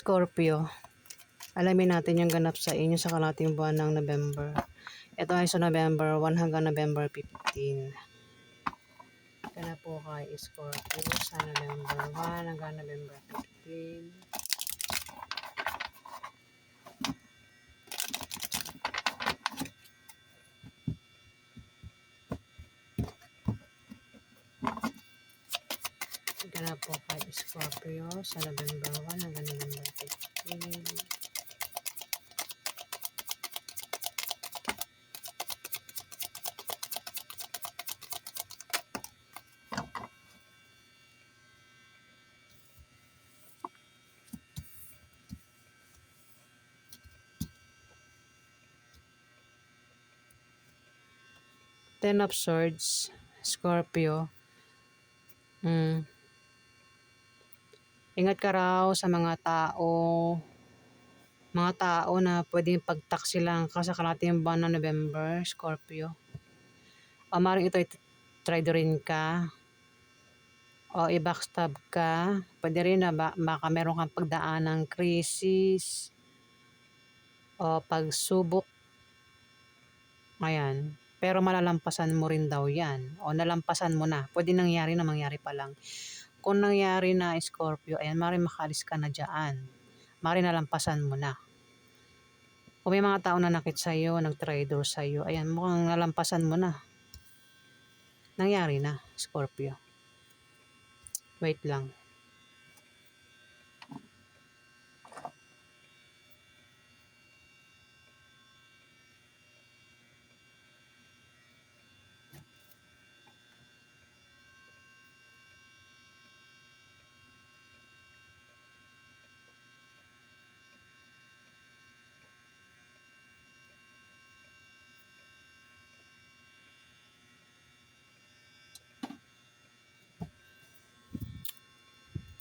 Scorpio, alamin natin yung ganap sa inyo sa kalating buwan ng November. Ito ay sa November 1 hanggang November 15. Ganap po kay Scorpio sa November 1 hanggang November 15. Ganap po kay Scorpio sa November 1 hanggang November 15. Ten of Swords, Scorpio. Ingat ka raw sa mga tao na pwedeng pagtaksilan ka sa kalating buwan ng November, Scorpio. O maaaring ito traidorin ka o i-backstab ka. Pwede rin na baka meron kang pagdaan ng krisis o pagsubok. Ayan. Pero malalampasan mo rin daw yan. O nalampasan mo na. Pwede nangyari na mangyari pa lang. Kung nangyari na, Scorpio, ayan, maaaring makalis ka na dyan. Maaaring nalampasan mo na. Kung may mga tao na nakit sa'yo, nag-traitor sa'yo, ayan, mukhang nalampasan mo na. Nangyari na, Scorpio. Wait lang.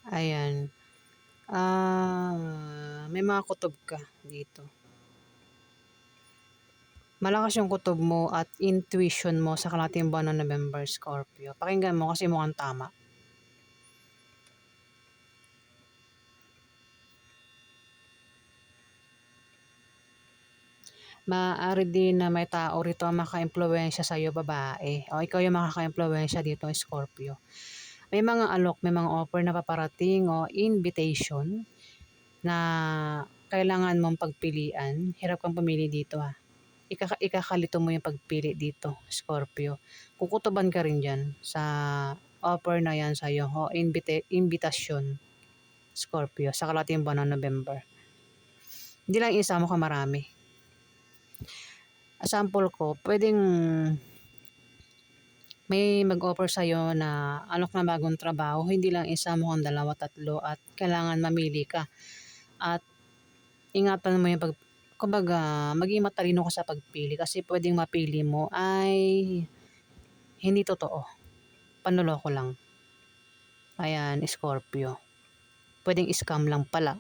Ayan. May mga kutob ka dito. Malakas yung kutob mo at intuition mo sa kalating buwan ng November, Scorpio. Pakinggan mo kasi mukhang tama. Maaari din na may tao rito ang maka-impluwensya sa'yo, babae. O ikaw yung makaka-impluwensya dito, Scorpio. May mga alok, may mga offer na paparating o invitation na kailangan mong pagpilian. Hirap kang pumili dito ha. Ikakalito mo yung pagpili dito, Scorpio. Kukutuban ka rin dyan sa offer na yan sa'yo o invitation, Scorpio, sa kalating buwan ng November. Hindi lang isa mo ka marami. Sample ko, pwedeng may mag-offer sa'yo na alok na bagong trabaho, hindi lang isa mo kang dalawa, tatlo at kailangan mamili ka. At ingatan mo yung kumbaga, maging matalino ka sa pagpili kasi pwedeng mapili mo ay hindi totoo. Panloloko lang. Ayan, Scorpio. Pwedeng scam lang pala.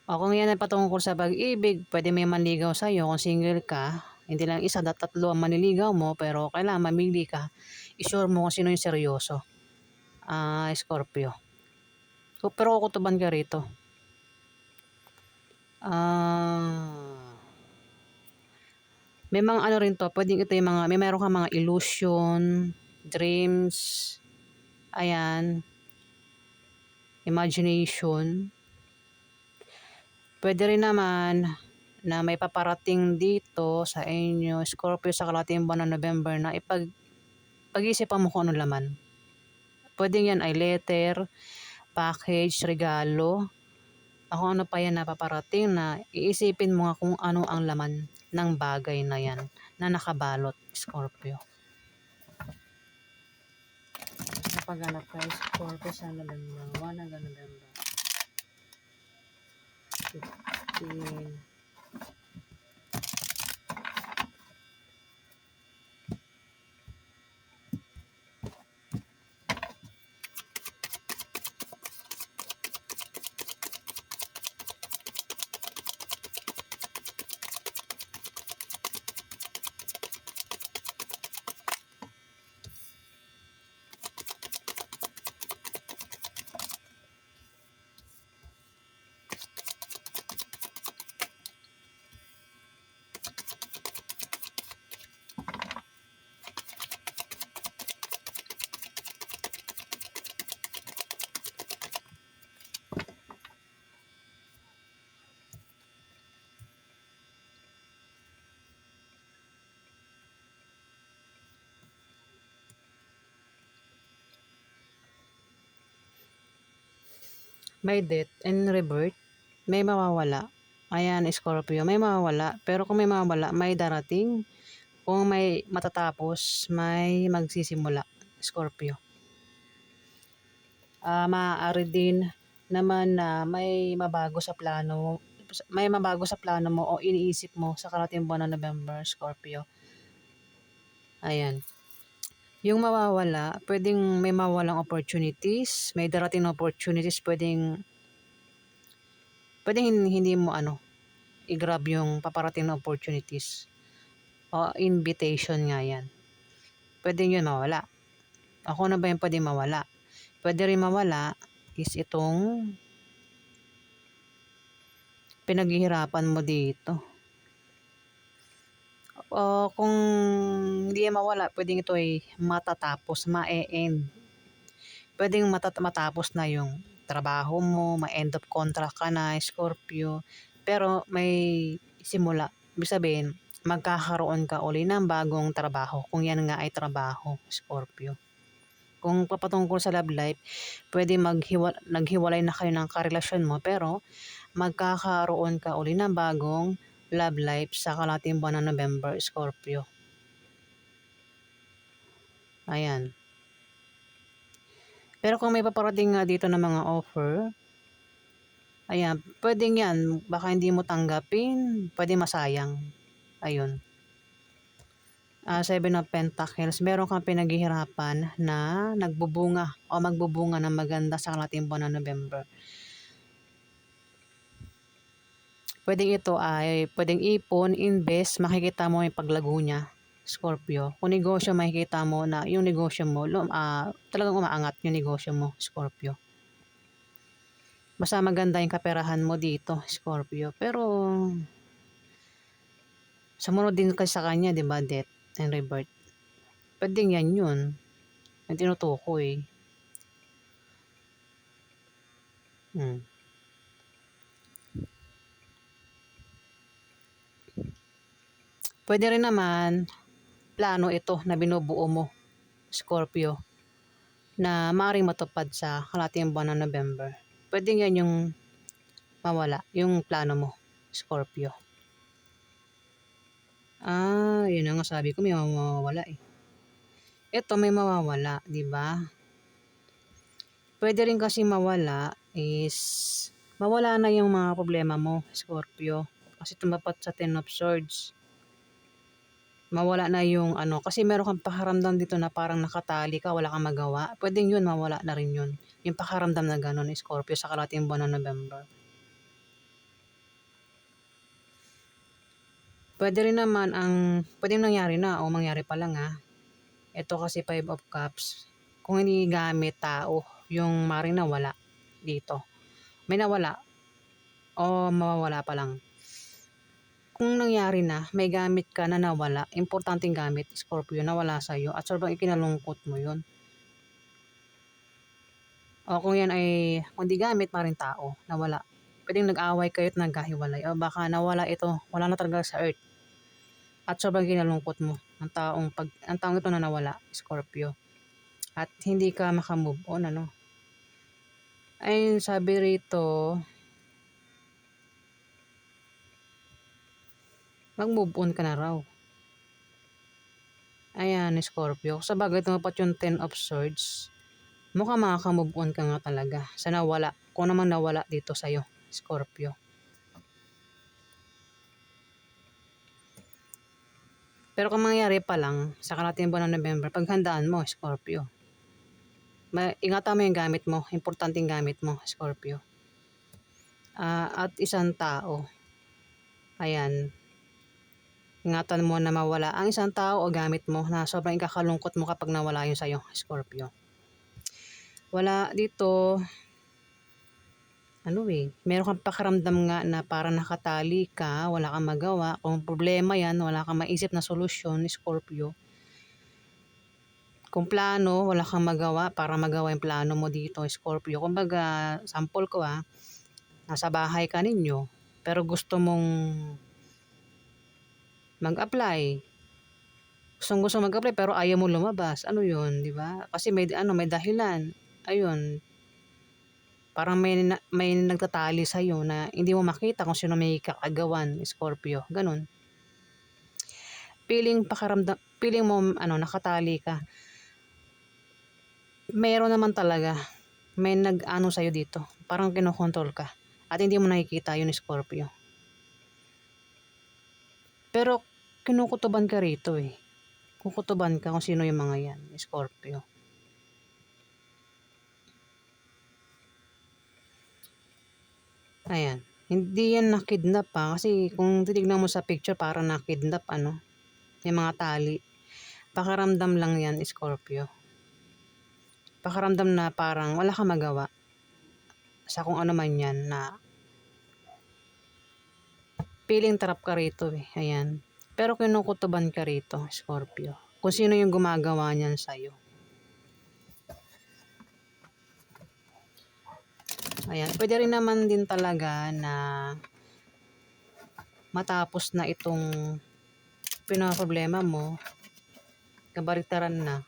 O kung yan ay patungkol sa pag-ibig, pwede may manligaw sa'yo kung single ka. Hindi lang isa, tatlo ang maniligaw mo, pero kailangan mamili ka. I-sure mo kung sino yung seryoso. Scorpio. Pero kukutuban ka rito. May mga ano rin to, pwedeng ito yung may meron kang mga illusion, dreams, ayan, imagination. Pwede rin naman na may paparating dito sa inyo, Scorpio, sa kalating buwan ng November na pag-isipan mo kung ano laman. Pwedeng yan ay letter, package, regalo, ako ano pa yan na paparating na iisipin mo nga kung ano ang laman ng bagay na yan na nakabalot, Scorpio. Napaganap kayo, Scorpio, sa November 1 hanggang November 15. may death and rebirth, may mawawala. Ayan, Scorpio, may mawawala. Pero kung may mawawala, may darating. Kung may matatapos, may magsisimula, Scorpio. Maaari din naman na may mabago sa plano mo o iniisip mo sa karating buwan ng November, Scorpio. Ayan. Yung mawawala, pwedeng may mawawalang opportunities, may darating na opportunities, pwedeng hindi mo i-grab yung paparating na opportunities. O invitation nga yan. Pwedeng yun mawala. Ako na ba yung pwedeng mawala? Pwede rin mawala is itong pinaghihirapan mo dito. O kung hindi mawala, pwedeng ito ay matatapos, ma-end. Pwedeng matapos na yung trabaho mo, ma-end of contract ka na, Scorpio. Pero may simula. Ibig sabihin, magkakaroon ka uli ng bagong trabaho. Kung yan nga ay trabaho, Scorpio. Kung papatungkol sa love life, pwede naghiwalay na kayo ng karelasyon mo, pero magkakaroon ka uli ng bagong love life sa kalating buwan ng November, Scorpio. Ayan. Pero kung may paparating nga dito ng mga offer, ayan, pwedeng yan, baka hindi mo tanggapin, pwede masayang. Ayun. Seven of Pentacles, meron kang pinaghihirapan na nagbubunga o magbubunga ng maganda sa kalating buwan ng November. Pwedeng ipon, invest, makikita mo yung paglago niya, Scorpio. Kung negosyo, makikita mo na yung negosyo mo, talagang umaangat yung negosyo mo, Scorpio. Basta maganda yung kaperahan mo dito, Scorpio. Pero, sumunod din kasi sa kanya, di ba, death and rebirth. Pwedeng yan yun. Yung tinutukoy. Pwede rin naman, plano ito na binubuo mo, Scorpio, na maaaring matupad sa kalating buwan ng November. Pwede yan yung mawala, yung plano mo, Scorpio. Yun nga sabi ko, may mawawala eh. Ito may mawawala, di ba? Pwede rin kasi mawala mawala na yung mga problema mo, Scorpio. Kasi tumapat sa Ten of Swords. Mawala na yung kasi meron kang pakaramdam dito na parang nakatali ka, wala kang magawa. Pwedeng yun, mawala na rin yun. Yung pakaramdam na gano'n, Scorpio, sa kalating buwan ng November. Pwede rin naman pwedeng nangyari na o mangyari pa lang Ito kasi Five of Cups. Kung hindi gamit tao, yung maring nawala dito. May nawala o mawawala pa lang. Kung nangyari na, may gamit ka na nawala, importanteng gamit, Scorpio, nawala sa'yo at sobrang ikinalungkot mo yun. O kung yan ay, kung di gamit, maring tao, nawala. Pwedeng nag-away kayo at nagkahiwalay. O baka nawala ito, wala na talaga sa earth. At sobrang kinalungkot mo ang taong ito na nawala, Scorpio. At hindi ka makamove on, Ay, sabi rito, mag-move on ka na raw. Ayan, Scorpio. Sa bagay, tumapat yung Ten of Swords. Mukhang makaka-move on ka nga talaga sa nawala. Kung naman nawala dito sa'yo, Scorpio. Pero kung mangyari pa lang sa kalating buwan ng November, paghandaan mo, Scorpio. Ingatan mo yung gamit mo. Importanteng gamit mo, Scorpio. At isang tao. Ayan. Ingatan mo na mawala ang isang tao o gamit mo na sobrang ikakalungkot mo kapag nawala yun sa'yo, Scorpio. Wala dito, meron kang pakiramdam nga na parang nakatali ka, wala kang magawa. Kung problema yan, wala kang maisip na solusyon, Scorpio. Kung plano, wala kang magawa para magawa yung plano mo dito, Scorpio. Kumbaga, sample ko nasa bahay ka ninyo, pero gusto mong mag-apply. Gusto mag-apply pero ayaw mo lumabas. Ano yun, di ba? Kasi may dahilan. Ayun. Parang may nagtatali sa'yo na hindi mo makita kung sino may kakagawan, Scorpio, ganun. Feeling mo nakatali ka. Meron naman talaga, may nag-ano sa'yo dito, parang kinokontrol ka at hindi mo nakikita yun, Scorpio. Pero kinukutuban ka rito eh. Kukutuban ka kung sino yung mga yan, Scorpio. Ayan. Hindi yan na-kidnap kasi kung titignan mo sa picture parang na-kidnap may mga tali. Pakiramdam lang yan, Scorpio. Pakiramdam na parang wala kang magawa sa kung ano man yan na feeling trap ka rito eh. Ayan. Pero kinukutuban ka rito, Scorpio. Kung sino yung gumagawa niyan sa'yo. Ayan. Pwede rin naman din talaga na matapos na itong pinaproblema mo, kabaliktaran na.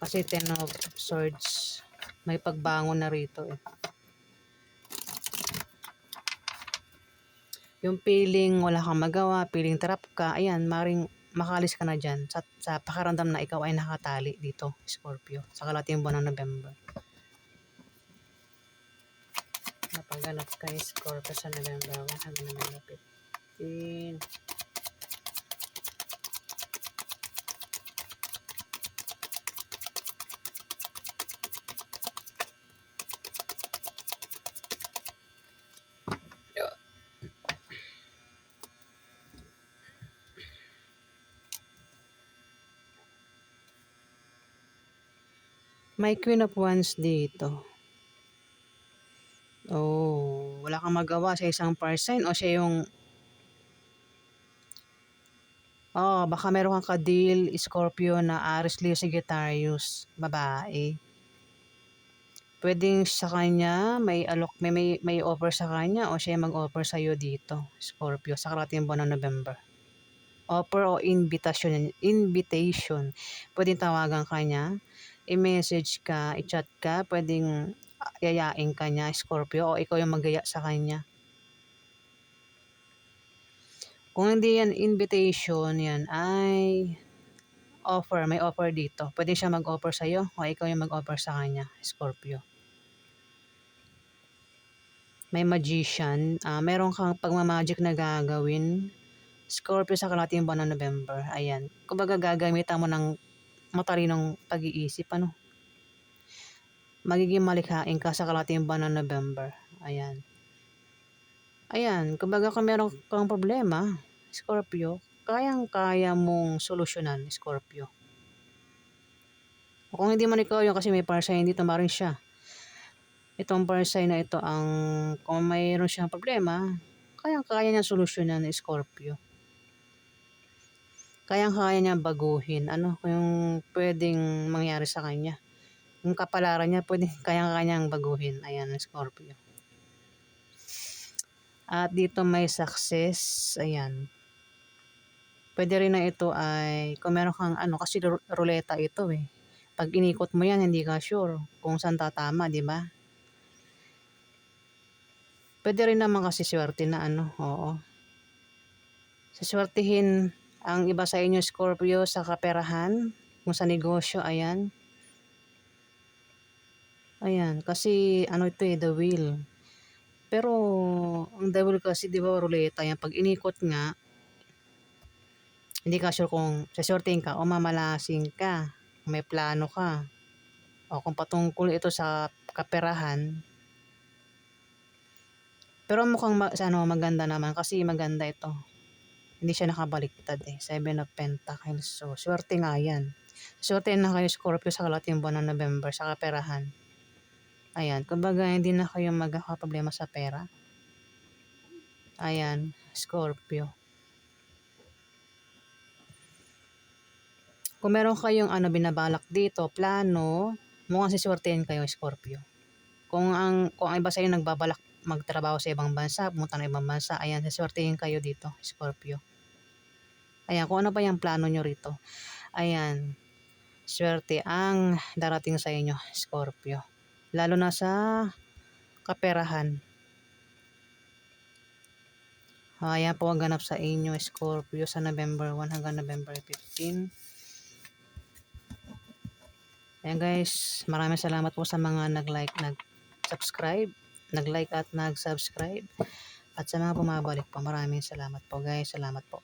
Kasi 10 of Swords, may pagbangon na rito eh. Yung feeling wala kang magawa, feeling trap ka, ayan, maring makalis ka na dyan sa pakiramdam na ikaw ay nakatali dito, Scorpio, sa kalating buwan ng November. Napaganap kay Scorpio sa November 1 hanggang November 15. May Queen of Wands dito. Oh, wala kang magawa sa isang person o siya yung baka meron kang ka-deal, Scorpio, na Aries, Leo, Sagittarius, babae. Pwedeng sa kanya may offer sa kanya o siya mag-offer sa iyo dito, Scorpio, sa karating buwan ng November. Offer o invitation. Pwedeng tawagan ka niya, i-message ka, i-chat ka, pwedeng yayain ka niya, Scorpio, o ikaw yung maggaya sa kanya. Kung hindi yan invitation, yan ay offer, may offer dito. Pwede siya mag-offer sa iyo o ikaw yung mag-offer sa kanya, Scorpio. May magician, meron kang pagmamagic na gagawin, Scorpio, sa kalating buwan ng November. Ayan. Kumbaga gagamitan mo ng matalinong pag-iisip, magiging malikhain ka sa kalating buwan ng November. Ayan. Ayan, kumbaga kung meron kang problema, Scorpio, kayang-kaya mong solusyonan, Scorpio. O kung hindi man ikaw yun kasi may para hindi tumarin siya. Itong person na ito kung mayroon siyang problema, kayang-kaya niya solusyonan, Scorpio. Kayang-kaya niya baguhin, yung pwedeng mangyari sa kanya. Yung kapalaran niya, kayang-kanyang baguhin. Ayan, Scorpio. At dito may success, ayan. Pwede rin na ito ay, kung meron kang kasi ruleta ito eh. Pag inikot mo yan, hindi ka sure kung saan tatama, di ba? Pwede rin naman kasi swerte na oo. Saswertihin ang iba sa inyo, Scorpio, sa kaperahan, kung sa negosyo, ayan. Ayan, kasi ito the wheel. Pero, ang the wheel kasi, di ba, ruleta yan. Pag inikot nga, hindi ka sure kung saswertihin ka o mamalasing ka, may plano ka, o kung patungkol ito sa kaperahan. Pero mukhang maganda naman kasi maganda ito. Hindi siya nakabaliktad eh. 7 of Pentacles. So, swerte nga yan. Swerte na kayo, Scorpio, sa kalating buwan ng November sa kaperahan. Ayan. Kumbaga, hindi na kayo magkakaproblema sa pera. Ayan. Scorpio. Kung meron kayong binabalak dito, plano, mukhang siswertein kayo, Scorpio. Kung ang iba sa inyo nagbabalak magtrabaho sa ibang bansa, pumunta ng ibang bansa, ayan, siswertein kayo dito, Scorpio. Ayan, kung ano pa yung plano nyo rito. Ayan, swerte ang darating sa inyo, Scorpio. Lalo na sa kaperahan. Ayan po ang ganap sa inyo, Scorpio, sa November 1 hanggang November 15. Ayan guys, maraming salamat po sa mga nag-like, nag-subscribe, nag-like at nag-subscribe. At sa mga bumabalik po, maraming salamat po guys. Salamat po.